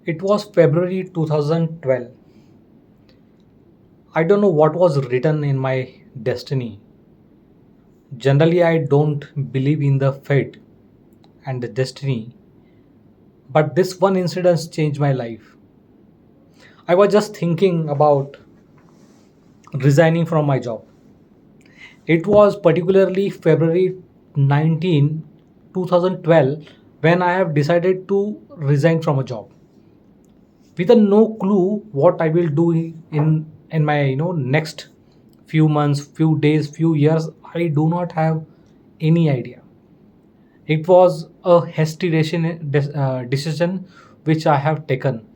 It was February 2012. I don't know what was written in my destiny. Generally, I don't believe in the fate and the destiny, but this one incident changed my life. I was just thinking about resigning from my job. It was particularly February 19, 2012, when I have decided to resign from a job with a no clue what I will do in my next few months, few days, few years. I do not have any idea. It was a hasty decision which I have taken,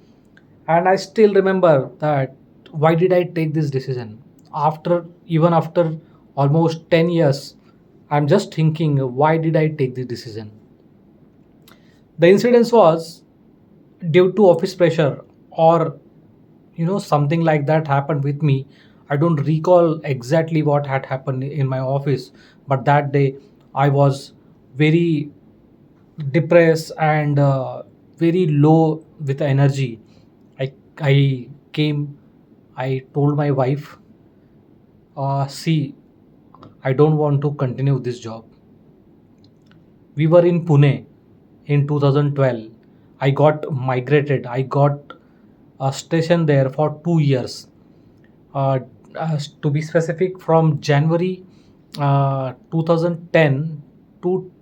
and I still remember that why did I take this decision after almost 10 years. I'm just thinking, why did I take this decision? The incident was due to office pressure, or something like that happened with me. I don't recall exactly what had happened in my office, but that day I was very depressed and very low with energy. I came, I told my wife, see, I don't want to continue this job. We were in Pune in 2012. I got migrated. I got stationed there for 2 years. Uh, to be specific, from January 2010 to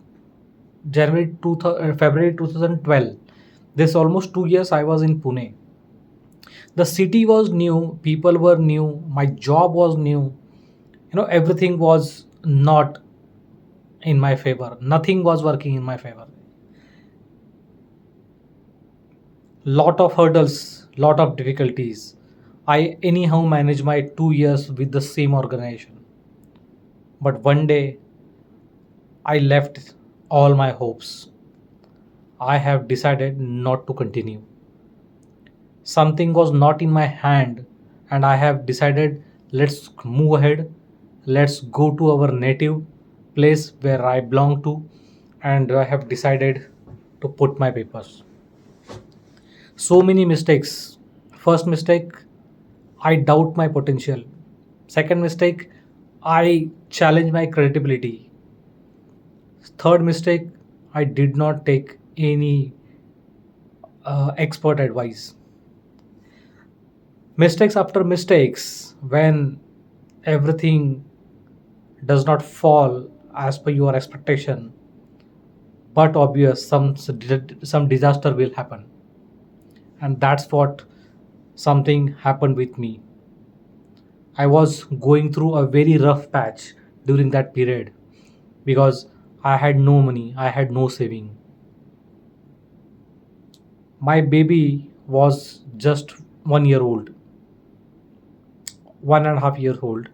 February 2012. This almost 2 years I was in Pune. The city was new, people were new, my job was new. Everything was not in my favor. Nothing was working in my favor. Lot of hurdles, lot of difficulties. I anyhow managed my 2 years with the same organization. But one day I left all my hopes. I have decided not to continue. Something was not in my hand, and I have decided, let's move ahead. Let's go to our native place where I belong to, and I have decided to put my papers. So many mistakes. First mistake, I doubt my potential. Second mistake, I challenge my credibility. Third mistake, I did not take any expert advice. Mistakes after mistakes, when everything does not fall as per your expectation, but obvious some disaster will happen, and that's what something happened with me. I was going through a very rough patch during that period because I had no money, I had no saving. My baby was just 1 year old, 1.5 years old.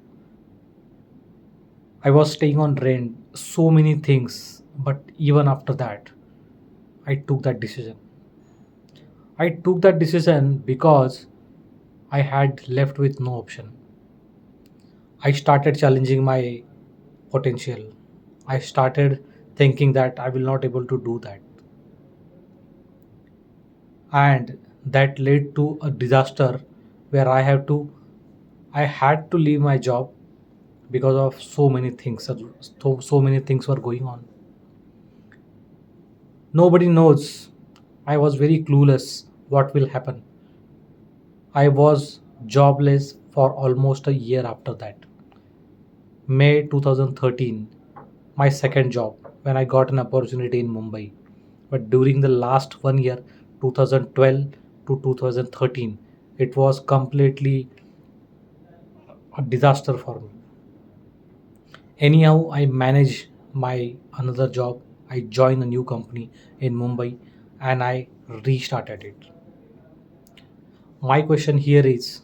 I was staying on rent, so many things, but even after that, I took that decision. I took that decision because I had left with no option. I started challenging my potential. I started thinking that I will not able to do that. And that led to a disaster where I had to leave my job because of so many things. So many things were going on. Nobody knows. I was very clueless what will happen. I was jobless for almost a year after that. May 2013, my second job, when I got an opportunity in Mumbai. But during the last 1 year, 2012 to 2013, it was completely a disaster for me. Anyhow, I managed my another job. I joined a new company in Mumbai and I restarted it. My question here is,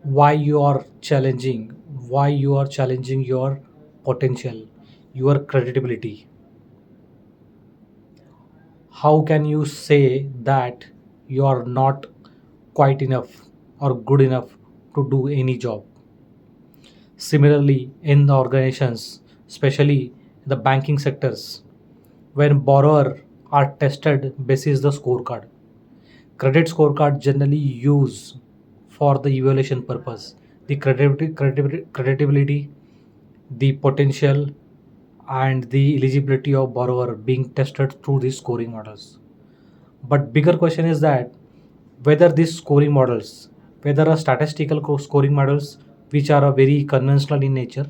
why you are challenging, why you are challenging your potential, your credibility? How can you say that you are not quite enough or good enough to do any job? Similarly, in the organizations, especially the banking sectors, when borrower are tested basis the scorecard, Credit scorecard generally use for the evaluation purpose, the credibility, the potential, and the eligibility of borrower being tested through these scoring models. But bigger question is that whether these scoring models, whether a statistical scoring models which are very conventional in nature,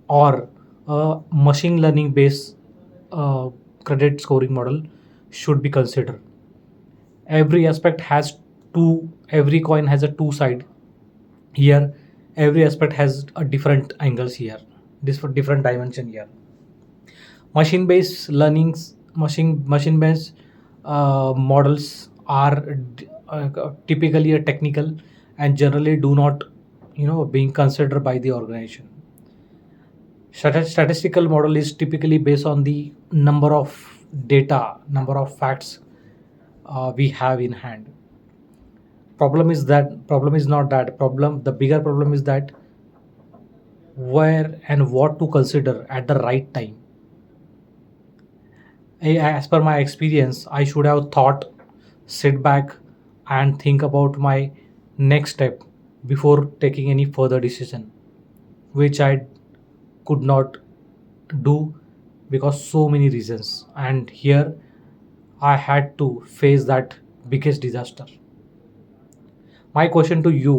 or a machine learning based uh, credit scoring model should be considered. Every aspect has two, every coin has a two side here. Every aspect has a different angles here, this for different dimension here. Machine based learnings, machine based models are typically a technical and generally do not being considered by the organization. Statistical model is typically based on the number of data, number of facts we have in hand. Problem is not that problem. The bigger problem is that where and what to consider at the right time. As per my experience, I should have thought, sit back, and think about my next step before taking any further decision, which I could not do because so many reasons. And here I had to face that biggest disaster. My question to you: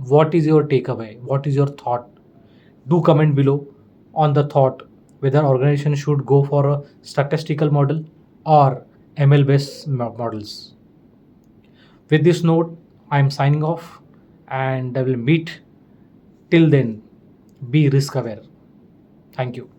what is your takeaway? What is your thought? Do comment below on the thought whether organization should go for a statistical model or ML based models. With this note, I am signing off and I will meet. Till then, be risk aware. Thank you.